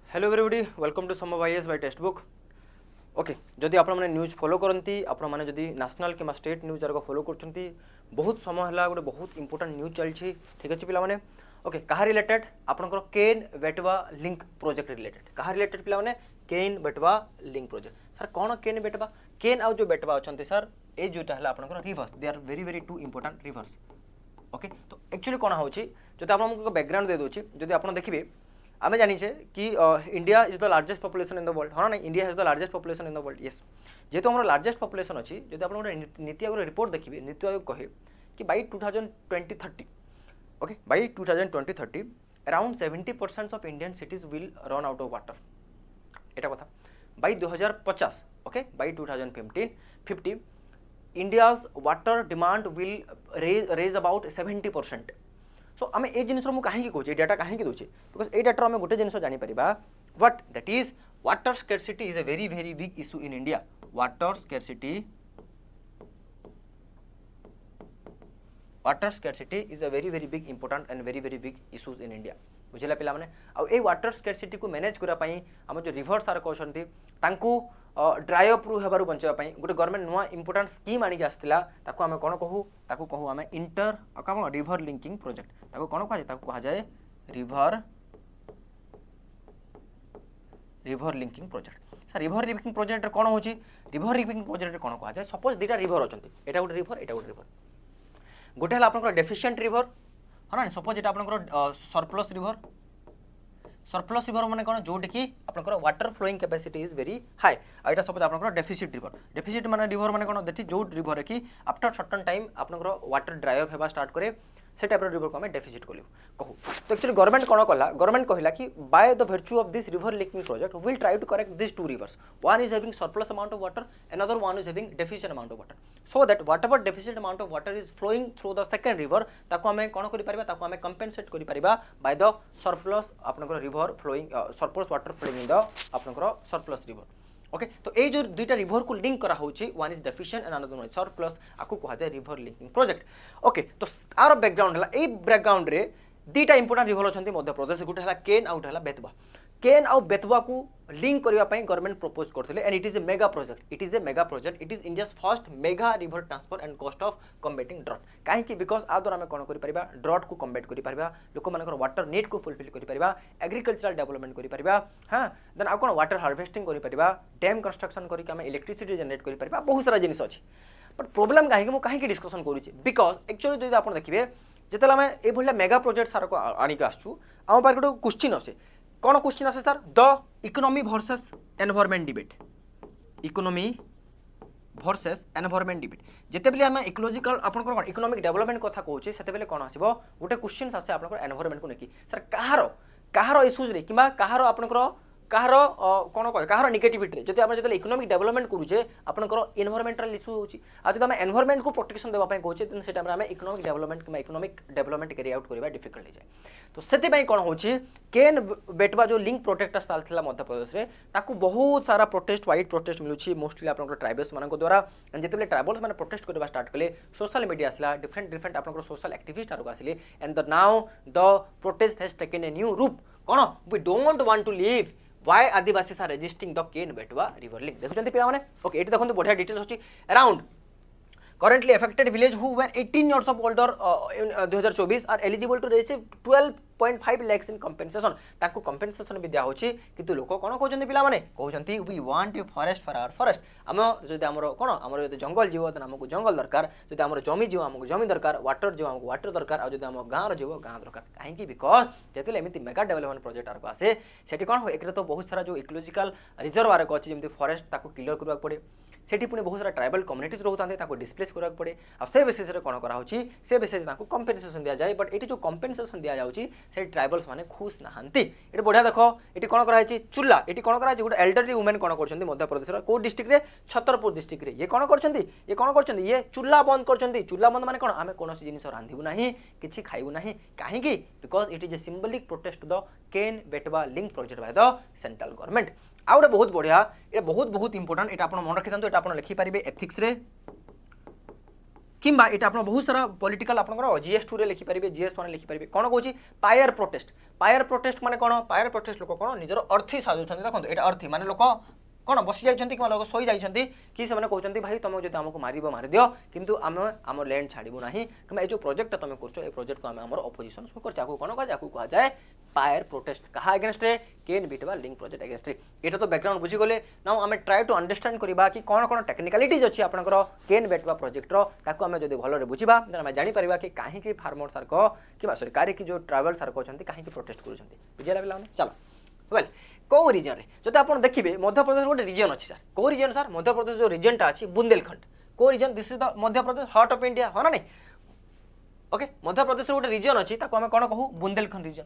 Hello everybody welcome to some YS by text book. Okay जदि आपण माने news follow करंती आपण माने जदि नेशनल किमा स्टेट न्यूज जरको फॉलो करचंती बहुत समय हला गोटे बहुत इंपोर्टेंट न्यूज चलछि। ठीक अछि पिला माने ओके कहा रिलेटेड आपनकर केन बेटवा लिंक प्रोजेक्ट रिलेटेड कहा रिलेटेड पिला माने केन बेटवा लिंक प्रोजेक्ट। सर कोन केन बेटवा केन आ जो बेटवा अछंती सर ए जोटा हला आपनकर rivers they are very very too important rivers. Okay तो एक्चुअली कोन होछि जदि आपण हमको बैकग्राउंड दे दोछि जदि आपण देखिबे आम जानीचे कि India is the largest population in the world. हाँ ना India has the largest population in the world. Yes जेहेतु हमारा लार्जेस्ट पॉपुलेशन अच्छी जब आप नीति आयोग रिपोर्ट देखिए नीति आयोग कहे कि by 2030 okay by 2030 around 70% of Indian cities will run out of water एटा कथा by 2050 okay by 2050 India's water demand will raise about 70%। So आम ए जिन कहीं कहे डाटा कहीं दूचे बिकज ए डाटा गोटे जिन जापर what that is water scarcity is a very very big issue in India. Water scarcity is a very very big important and very very big issues in India बुझेगा पिला माने आ water scarcity को manage करने आम जो river सार कहते ड्राई अप रु हेबारु बंचाई गोटे गवर्नमेंट नुआ इंपोर्टेंट स्कीम आनिक आसला ताको आमे कोन कहू ताको कहू आमे इंटर कम रिवर लिंकिंग प्रोजेक्ट ताको कोन कहा जाए river linking project. Sir river linking project कौन हो रिवर लिंकिंग प्रोजेक्ट कौन कहा जाए सपोज दुटा रिवर अच्छा एटा गोटे रिवर एटा गोटे रिवर गोटे आपनकर डेफिशिएंट रिवर हाँ ना सपोज एटा आपनकर सरप्लस रिवर माने कौन जोटी कि आपनकर water flowing capacity is very high आइटा सपोज आपनकर डेफिसिट माने रिवर माने कौन देखिए जो रिवर कि आफ्टर सर्टन टाइम आपनकर वाटर ड्राई अप हेबा स्टार्ट करे से टाइप रिवर को आम डेफिसिट कहू तो एक्चुअली गवर्नमेंट कौन कला गवर्नमेंट कहला कि by the virtue of this river linking project will try to correct this two rivers one is having surplus amount of water another one is having deficient amount of water so that whatever deficient amount of water is flowing through the second river ताको आम कौन कर compensate कर by the surplus आपनकर river flowing surplus water flowing in the आपनकर surplus river. Okay तो ये जो दुईटा रिवर को लिंक करा होची one is deficient and another one is surplus आपको कहा जाए रिवर लिंकिंग प्रोजेक्ट। ओके तो आर बैकग्राउंड है ए बैकग्राउंड रे दुईटा इंपोर्टेंट रिवर अच्छा मध्य प्रदेश गोटे है केन आउट है बेतवा केन आउ बेतवा को लिंक करने गवर्नमेंट प्रपोज करते and it is a mega project it is India's first mega river transfer and cost of combating drought कहीं बिकज आ द्वारा आम कौन कर ड्रॉट को कम्बेट कर लोक मान वाटर नीड को फुलफिल कर एग्रीकल्चरल डेवलपमेंट कर हाँ देन आउ कौन वाटर हार्वेस्टिंग कर डैम कंस्ट्रक्शन करके इलेक्ट्रिसिटी जनरेट कर बहुत सारा जिन अच्छी बट प्रोब्लेम कहीं कहीं डिस्कसन करुच्छे बिकज एक्चुअली जो आप देखिए जिते आम ये मेगा प्रोजेक्ट सार को आणिक आसू आम पाखे गोटे क्वेश्चन आसे कौन क्वेश्चन आसे sir the economy versus environment debate economy versus environment debate जिते बेले आम इकोलॉजिकल आपन इकोनॉमिक डेवलपमेंट कथा कहूँ से कौन आसो गोटे क्वेश्चन आसे आप एनवायरनमेंट को लेकिन सर कहार इश्यूज रे कि कहार आपनकर कहार कौन कह कहार नेगेटिविटी जब आप जो इकोनॉमिक डेवलपमेंट करुचे आपनकर एनवायरमेंटल इश्यू होची आ जब आम एनवायरमेंट को प्रोटेक्शन देवाई कहूचे देन से टाइम इकोनॉमिक डेवलपमेंट कि इकोनॉमिक डेवलपमेंट कैरी आउट करवा डिफिकल्ट हो जाए तो से कौन हो केन बेटवा जो लिंक प्रोटेक्ट चलता मध्य प्रदेश में ताकू बहुत सारा प्रोटेस्ट वाइड प्रोटेस्ट मिलूँ मोस्टली आप ट्राइबल्स मान द्वारा जिते ट्राइबल्स मैंने प्रोटेस्ट करवा स्टार्ट कले सोशल मीडिया आसला डिफरेंट आप सोशल एक्टिविस्ट आगे आसिले and the now the protest has taken a new रूप कौन we don't want to live Why adivasi are resisting the Ken Betwa river link देखुं पे ओके ये देखो बढ़िया डिटेल्स अच्छी around currently affected village who were 18 years of older in 2024 are eligible to receive 12.5 lakhs in compensation ताको compensation भी दिया होची किंतु लोक कोन कहउछन्ती पिला माने कहउछन्ती we want a forest for our forest हम जदि हमरो कोन हमरो जदि जंगल जीव त हमको जंगल दरकार जदि हमरो जमी जीव हमको जमी दरकार वाटर जीव हमको वाटर दरकार आ जदि हम गाँव जीव गाँ दरकार काहे कि बिकॉज जेतले एमिति मेगा डेवलपमेंट प्रोजेक्ट आर को आसे सेठी कोन हो एक तो बहुत सारा जो इकोलॉजिकल रिजर्व आर को अछि जेमति फॉरेस्ट ताको क्लियर करबा पड़े सेठी पुणी बहुत सारा ट्राइबल कम्युनिटीज रोते डिस्प्लेस करा पड़े आ से बेसिस रे कौन कराउछि से बेसिस ताको कंपेनसेशन दिया जाए बट ये जो कंपेनसेशन दिया जाउछि से ट्राइबल्स माने खुश नहांती ये बढ़िया देख ये कौन कराई चूल्हा ये कौन कराई गोटे एल्डरली वुमेन कौन कर मध्य प्रदेश को डिस्ट्रिक्ट रे छतरपुर डिस्ट्रिक्ट रे ये कौन कर ये चूल्हा बंद कर चूल्हा बंद माने कौन आम कौन जिन रांधु ना कि खाइबू ना कहीं because it is a symbolic protest the Ken Betwa link project by the central government आ गोटे बहुत बढ़िया ये बहुत इंपोर्टेंट ये मन रखी था ये लिखिपारे एथिक्स रे किंबा ये आप बहुत सारा पॉलिटिकल आप GS2 लिखिपारे GS1 लिखिपारे कौन कौन पायर प्रोटेस्ट माने कौन पायर प्रोटेस्ट लोक कौन निजर अर्थी साजुंट देखो ये अर्थी माने लोक कौन बसी जाइछन्ति कि लोक सोई जाइछन्ति कि से माने कहउछन्ति भाई तुम जदि हमको मारिबो मारि दियो किंतु आम आम लैंड छाड़बू नाही कि जो प्रोजेक्ट तुम करछो ए प्रोजेक्ट को आम हमर ऑपोजिशन सो कर चाकू कौन कहा जाए पायर प्रोटेस्ट कहा अगेंस्ट रे केन बिटवा लिंक प्रोजेक्ट अगेंस्ट रे एटा तो बैकग्राउंड बुझी गले नाउ आम ट्राई टू अंडरस्टैंड करबा कि कौन कौन टेक्निकलिटीज अछि आपनकर केन बिटवा प्रोजेक्ट रो ताकू आम जदि भलो रे बुझिबा देन आम जानि परिबा कि काहे कि फार्मर सार्क कि सरकारी की जो ट्राइबल सार्क अछन्ति काहे कि प्रोटेस्ट करूछन्ति बुझिला पिला चलो वेल कौ रिजन रे जदि आप देखिए मध्य प्रदेश गोटे रिजन अच्छी सर कौ रिजन सर मध्य प्रदेश जो रिजनटा अच्छी बुंदेलखंड कौ region this is the Madhya Pradesh heart of India हाँ ना नहीं ओके मध्य प्रदेश गोटे रिजन अच्छी कौन कहूँ बुंदेलखंड रिजन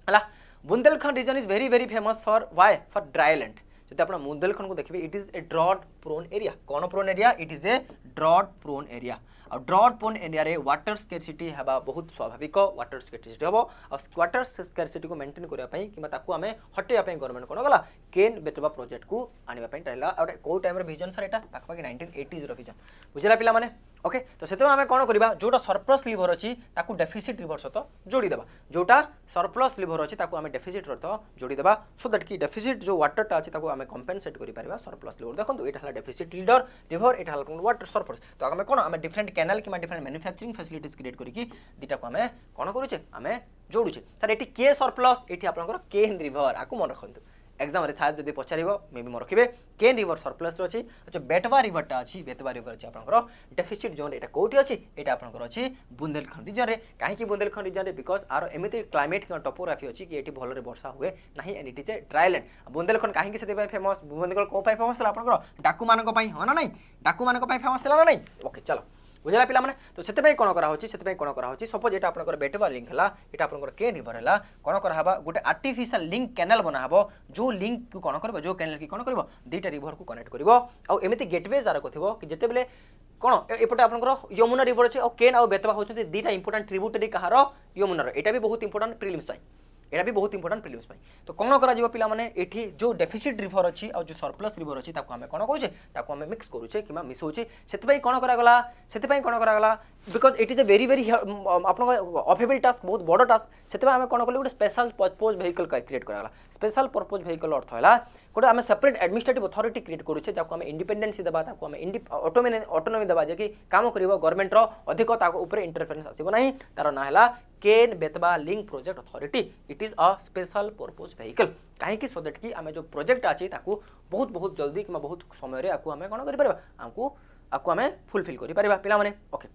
है Bundelkhand region is very very famous for why for dry land जब आप बुंदेलखंड को देखिए it is a drought prone area कौन prone area it is a drought prone area और ड्रॉट प्रोन एरिया रे वाटर स्केरसिटी हेबा बहुत स्वाभाविक वाटर स्केरसिटी हम और वाटर स्केरसिटी को मेंटेन करबा पई किबा ताकू हमें हटेबा पई गवर्नमेंट कोन गला केन बेटवा प्रोजेक्ट को आनिबा पई टाइला और को टाइम रे विजन सर एटा पाखपाखि 1980s रो विजन बुझला पिला माने ओके तो सेते हमें कोन करबा जोटा सरप्लस लिवर अछि ताकू डेफिसिट लिवर सहित जोड़ी देबा जोटा सरप्लस लिवर अछि ताकू हमें डेफिसिट सहित जोड़ी देबा सो दैट कि डेफिसिट जो वाटर टा अछि ताकू हमें कंपेंसेट करि परिबा सरप्लस लिवर देखंतु एटा हला डेफिसिट लिवर एटा हला वाटर सरप्लस तो हमें कोन हमें डिफरेंट कैनाल कि डिफरेंट मैन्युफैक्चरिंग फैसिलिटीज क्रिएट करके दीटा को आमे कोन करूचे आमे जोड़ुचे सर एटी के सरप्लस एटी आपनकर केन रिवर आकु मन रखंतु एग्जाम रे शायद जदि पचारिबो मे बी मन रखिबे केन रिवर सरप्लस रो अछि जो बेटवा रिवरटा अछि बेतवा रिवर अछि आपनकर डेफिसिट जोन एटा कोठी अछि एटा आपनकर अछि बुंदेलखंड रिजन रे काहे कि बुंदेलखंड रिजन रे बिकॉज़ आरो एमिति क्लाइमेट का टोपोग्राफी अछि कि एटी भलो रे वर्षा हुए नाही and it is a dry land Bundelkhand काहे कि सेते पय फेमस बुंदेलखंड को पय फेमस आपनकर डाकू मानक पय हो ना नहीं डाकू मानक पय फेमस ना नहीं ओके चलो बुझला पिला माने तो सेते कोन करा होची सेते कोन करा होची सपोज एटा आपनकर बेटवा लिंक हला एटा आपनकर के रिवर हला कोन करा हबा गोटे आर्टिफिशियल लिंक कैनाल बना हबो जो लिंक को कोन करबो जो कैनाल की कोन करबो दीटा रिवर को कनेक्ट करबो आ एमिति गेटवे जार कोथिबो कि जेते बेले कोन एपटे आपनकर यमुना रिवर अछि और केन आ बेतवा होचंती दीटा इंपोर्टेंट ट्रिब्यूटरी कहारो यमुना रो एटा भी बहुत इंपोर्टेंट प्रीलिम्स पाई एटा भी बहुत इंपोर्टेंट प्रीलिम्स पाई तो कोन करा जीवो पिला माने एठी जो डेफिसिट रिवर अछि और जो सरप्लस रिवर अछि ताको हमें कोन करूचे ताको हमें मिक्स करूचे किमा मिसोचे सेतबे कोन करा गला because it is a very very आपन ऑफेबल टास्क बहुत बड़ टास्क सेतबे हमें कोन करले गोटे स्पेशल पर्पस व्हीकल क्रिएट करा गला स्पेशल पर्पस व्हीकल अर्थ होला गोटे हमें सेपरेट एडमिनिस्ट्रेटिव अथॉरिटी क्रिएट करूचे जाको हमें इंडिपेंडेंसी देबा ताको हमें ऑटोनॉमी देबा जे कि काम करिवो गवर्नमेंट रो अधिक ताको ऊपर इंटरफेरेंस आसीबो नाही तार ना हला Ken Betwa link project authority it is a special purpose vehicle काहे कि सो दैट कि हमें जो प्रोजेक्ट अछि ताको बहुत जल्दी कि बहुत समय रे आकु हमें कोन करि परबा आकु हमें फुलफिल करि परबा पिला माने ओके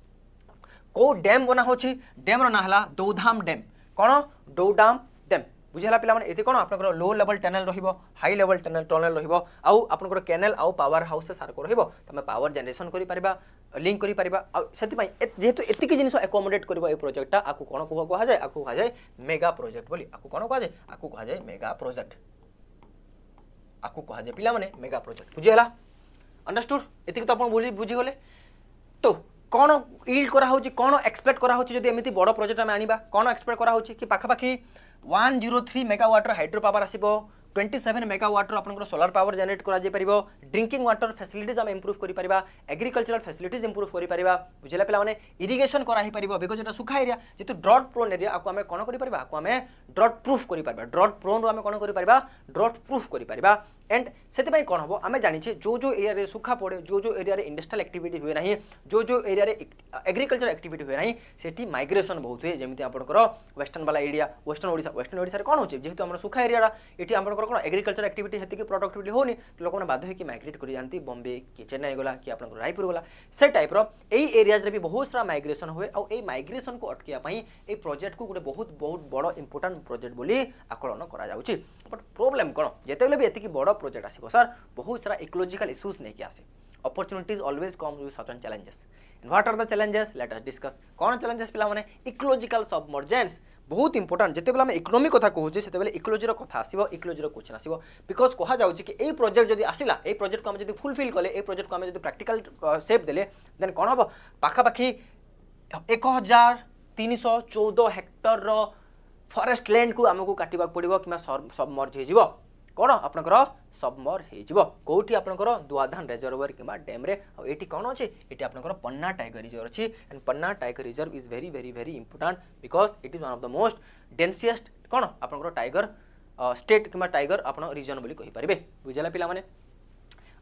को डैम बना होची डैम रो ना हला दौधाम डैम कोन दौधाम डैम बुझेला पिला माने एते कोन आपनकर लो लेवल टनल रहिबो हाई लेवल टनल रहिबो आउ आपनकर कैनल आउ पावर हाउस से सारको रहिबो तमे पावर जनरेशन करि परबा लिंक करि परबा आ सेति पई जेहेतु एतिकी जिनिस एकोमोडेट करबो ए प्रोजेक्टटा आकु कोन कहा जाय आकु कहा जाय मेगा प्रोजेक्ट बोली आकु कोन कहा जाय आकु कहा जाय मेगा प्रोजेक्ट आकु कहा जाय पिला माने मेगा प्रोजेक्ट बुझेला अंडरस्टूड एतिकी तो अपन बुझी गले तो कौन इल्ड करा होची कौन एक्सपेक्ट करा होची जदि एमिति बड़ प्रोजेक्ट हम आनिबा कौन एक्सपेक्ट करा होची कि पाखापाखि 103 मेगावाट हाइड्रो पावर आसीबो 27 मेगावाट आपनकर सोलर पावर जनरेट करा जे परिबो ड्रिंकिंग वाटर फैसिलिटीज हम इंप्रूव करि परिबा एग्रीकल्चरल फैसिलिटीज इंप्रूव करि परिबा बुझला पिला माने इरिगेशन करा ही परिबो बिकॉज़ एटा सुखा एरिया जेतु ड्रॉट प्रोन एरिया आको हमें कोन करि परिबा आको हमें ड्रॉट प्रूफ करि परिबा ड्रॉट प्रोन रो हमें कोन करि परिबा ड्रॉट प्रूफ करि परिबा एंड सेते पई कोन हबो हमें जानि छे जो एरिया रे सुखा पड़े जो एरिया रे इंडस्ट्रियल एक्टिविटी हुए नाही जो एरिया रे एग्रीकल्चर एक्टिविटी हुए नाही सेठी माइग्रेशन बहुत हुए जेमिति आपनकर वेस्टर्न वाला एरिया वेस्टर्न ओडिसा रे कोन होचे जेहेतु हमर सुखा एरिया एठी आपनकर कोन एग्रीकल्चर एक्टिविटी हेति की प्रोडक्टिविटी होनी तो लोक बाध्य कि माइग्रेट करि जानती बॉम्बे कि चेन्नई गला कि आपन रायपुर गला से टाइप रो एई एरियाज रे भी बहुत सारा माइग्रेशन हुए और एई माइग्रेशन को अटकिया पई ए प्रोजेक्ट को गोटे बहुत बड़ इंपोर्टेंट प्रोजेक्ट बोली आकलन करा जाउची बट प्रॉब्लम कोन जेतेले भी एति की बड़ प्रोजेक्ट आसीबो सर बहुत सारा इकोलॉजिकल इश्यूज नै कि आसे opportunities always come with certain challenges and what are the challenges let us discuss कौन challenges पिला माने इकोलॉजिकल सबमर्जेंस बहुत इंपोर्टेंट जेते बेला हम इकोनॉमी कथा कहूचे सेते बेले इकोलॉजी रो कथा आसीबो इकोलॉजी रो क्वेश्चन आसीबो बिकॉज़ कहा जाउची कि ए प्रोजेक्ट जदी आसिला ए प्रोजेक्ट को हम जदी फुलफिल कले ए प्रोजेक्ट को हम जदी प्रैक्टिकल शेप देले देन कोन हबो पाखा पाखी 1314 हेक्टर रो फॉरेस्ट लैंड को हमको काटिबा पड़िबो किमा सबमर्ज हे जिवो कौन आपंकर सबमर हो कौटी आपंकर दुआधान रिजर्वर कि डैम रे ये कौन अच्छे ये आपंकर पन्ना टाइगर रिजर्व अच्छी and Panna tiger reserve is very very very important because it is one of the most densest कौन आपंकर टाइगर स्टेट कि टाइगर आप रिजन बोली कहींपारे बुझेगा पिला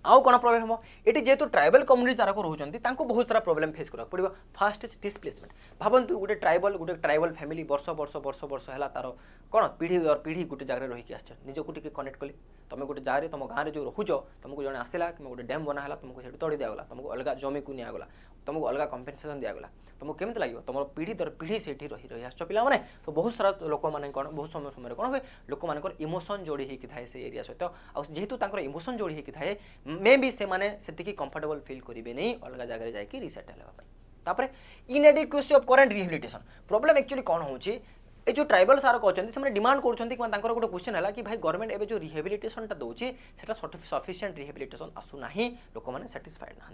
आउ कौन प्रोब्लेम हम ये जेहेतु ट्राइबल कम्युनिटी जाराक रोचते बहुत सारा प्रोब्लेम फेस करा पड़ो फास्ट इज डिस्प्लेसमेंट भावतु गोटे ट्राइबल फैमिली वर्ष वर्ष वर्ष वर्ष है तार कौन पीढ़ी दर पीढ़ी गोटे जगह रही आस निजक टी कनेक्ट कली तुम गोटे जगह तुम गाँव में जो रोच तुमको जन आसला कि गोटे डैम बनाला तुमको से तड़ी दिगला तुमको अलग जमी को निगला तुमको अलग कंपेनसेसन दिगला तुमको केमी लगे तुम पीढ़ी दर पीढ़ी से रही रही आस पे तो बहुत सारा लोक मैंने कौन बहुत समय समय कौन हुए लोक मान इमोशन जोड़ी होती थाए से एरिया सहित आेतु इमोशन जोड़ी होती थाए may be so comfortable feel करेंगे नहीं अलग जगह जाकि रिसेटल होगापर inadequacy of current rehabilitation problem actually कौन होची ये जो ट्राइबल सार कहते हैं डिमांड कर गोटे क्वेश्चन है कि भाई गवर्नमेंट एवं जो रिहेबिलिटेशन दूसरी सफिशिएंट रिहेबिलिटेशन आसूना लोक मैंने साटिस्फाइड ना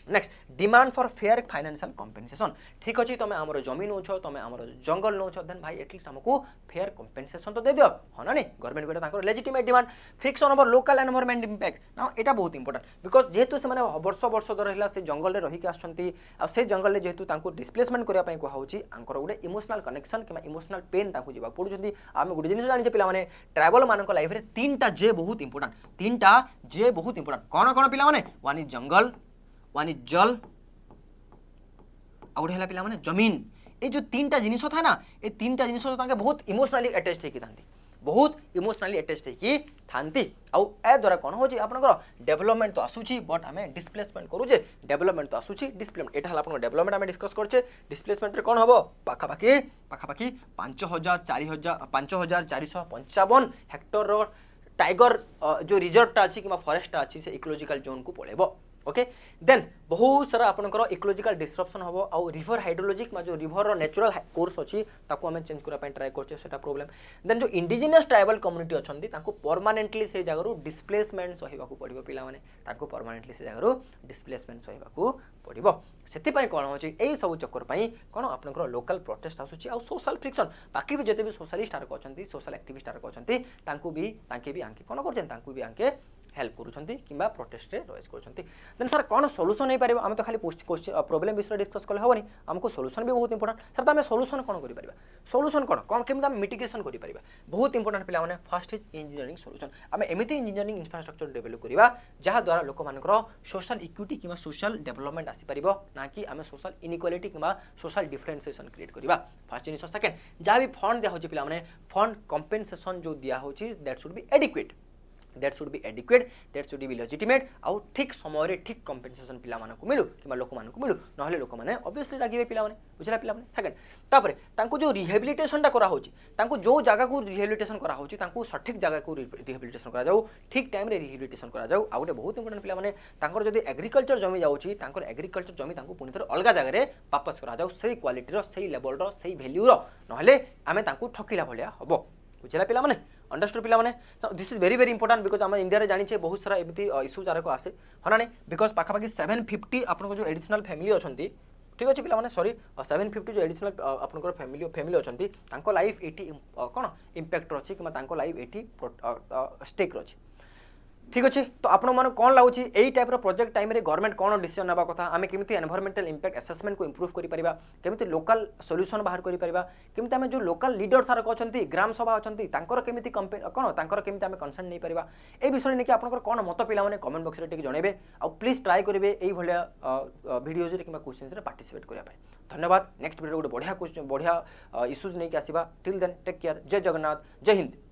next demand for fair financial compensation ठीक अच्छे तुम आम जमी नौछ तुम आम जंगल नौछ देन भाई एटलिस्ट आमको फेयर कंपेनसेशन तो दे दियो हाँ ना नहीं गवर्नमेंट गोटे legitimate demand friction over local environment impact ना यहाँ बहुत इंपोर्टेंट बिकज जेहेतु से वर्ष वर्ष रहा से जंगल में रही आसे जंगल जेहेतु डिस्प्लेसमेंट करने कहूँ गोटे इमोशनल कनेक्शन कि इमोशनल पेन जावा पड़ुं आम गोटे जिन जाने पे ट्राइबल मान लाइफ में तीन जे बहुत इंपोर्टाट तीन जे बहुत इंपोर्टाट कौन कौन पे one is jungle one is जल आउे है पे जमीन ये जो तीन जिनिस था ना ये तीन जिनिस बहुत इमोशनली अटैच होती बहुत इमोशनली अटैच होती आउ ए द्वारा कौन हो डेवलपमेंट तो आसूची बट आम डिस्प्लेसमेंट करूचे डेवलपमेंट तो आसूची डिस्प्लेसमेंट यहाँ आप डेवलपमेंट आम डिस्कस करचे डिस्प्लेसमेंट कौन हम पाखापाखि 5455 हेक्टर टाइगर जो रिजर्वटा अच्छी कि फॉरेस्टा अच्छी से इकोलॉजिकल जोन को पड़ेब ओके देन बहुत सारा आपंकर इकोलॉजिकल डिस्ट्रप्शन हम आउ रिवर हाइड्रोलॉजिक जो रिवर नेचुरल कोर्स अच्छी आम चेंज करने ट्राए करते प्रोब्लेम देन जो इंडिजिनियस ट्राइबल कम्युनिटी अच्छा परमानेंटली से जगह डिस्प्लेसमेंट सहवाक पड़ो पे परमानेंटली से जगह डिस्प्लेसमेंट सहवाक पड़ो से कौन हो सब चक्कर कौन आपंकर लोकल प्रोटेस्ट आसूची आ सोशल फ्रिक्शन बाकी भी जिते भी सोशलिस्ट आरक अच्छा सोशल एक्टिविस्ट आरक अच्छा भी आंके कौन कर आंके हेल्प करुँच प्रोटेस्ट रॉइज कर सर कौन सोल्यूशन नहीं पारे आम तो खाली प्रोब्लेम विषय डिस्कस कले हेनी आमको सोल्यूशन भी बहुत इंपोर्टेंट सर तो आम सोल्यूशन कौन कर सोल्यूशन कौन केमी आम मिटिगेशन कर बहुत इंपोर्टेंट पे फास्ट इज इंजीनियरिंग सोल्यूशन आम एमती इंजीनियरिंग इंफ्रास्ट्रक्चर डेभलप करवा जहाँद्वारा लोक मानकर सोशल इक्विटी कि सोशल डेभलपमेंट आसीपर ना कि आम सोशल इनइक्वालिटी कि सोशल डिफरेन्सिएसन क्रिएट करवा फास्ट जिन सेकेंड जहाँ भी फंड दिया पे फंड कंपेनसेशन जो दिया that should be adequate that should be adequate that should be legitimate आउ ठीक समय ठीक कंपेनसेशन पिला मानकु मिलू कि लोक मानकु मिलू नहले लोक माने ऑब्वियसली रागिबे पिला माने बुझला पिला माने सेकंड तापरे तांको जो रिहेबिलिटेशन टा करा होची तांको जो जगह को रिहेबिलिटेशन करा होची तांको सठिक जगह को रिहेबिलिटेशन करा जाऊ ठीक टाइम रे रिहेबिलिटेशन करा जाऊ आ गोटे बहुत इंपोर्टेंट पिला माने तांकर जदी एग्रीकल्चर जमी जाउची तांकर एग्रीकल्चर जमी तांको पुनी थोर अलग जगह रे वापस करा जाऊ सही क्वालिटी रो सही लेवल रो सही वैल्यू रो नहले आमे तांको ठकिला भलिया हबो बुझला पिला माने अंडरस्टूड पिला माने this is very very important because आम इंडिया रे जानिछे बहुत सारा एमती इश्यूज आरको आसे हना नहीं बिकज पाखापाखि 750 आपन जो एडिशनल फैमिली अछंती ठीक अच्छे पे सॉरी 750 जो एडिशनल आपन फैमिली अछंती तांको लाइफ एटी कौन इंपैक्ट अच्छी कि लाइफ एटी स्टेक अच्छी ठीक अच्छे तो आपण मन कौन लगुच यही टाइप प्रोजेक्ट टाइम रे गवर्नमेंट कौन डिसीजन ना कथा आम केमी एनवायरमेंटल इंपैक्ट असेसमेंट को इंप्रूव कर पारिबा केमिति लोकल सॉल्यूशन बाहर कर पारिबा केमिति आम जो लोकल लीडर्स आरक अच्छा ग्राम सभा अच्छा तांकर केमिति कौन तांकर केमिति आम कंसर्न नहीं पारिबा ए विषय नहीं आपनकर कौन मत पिला माने कमेंट बॉक्स रे टिक जणेबे आ प्लीज ट्राई करिवे एई भलिया वीडियोज रे किबा क्वेश्चंस रे पार्टिसिपेट करिया पाए धन्यवाद नेक्स्ट वीडियो गोटे बढ़िया क्वेश्चन बढ़िया इश्यूज नहीं आसीबा टिल देन टेक केयर जय जगन्नाथ जय हिंद।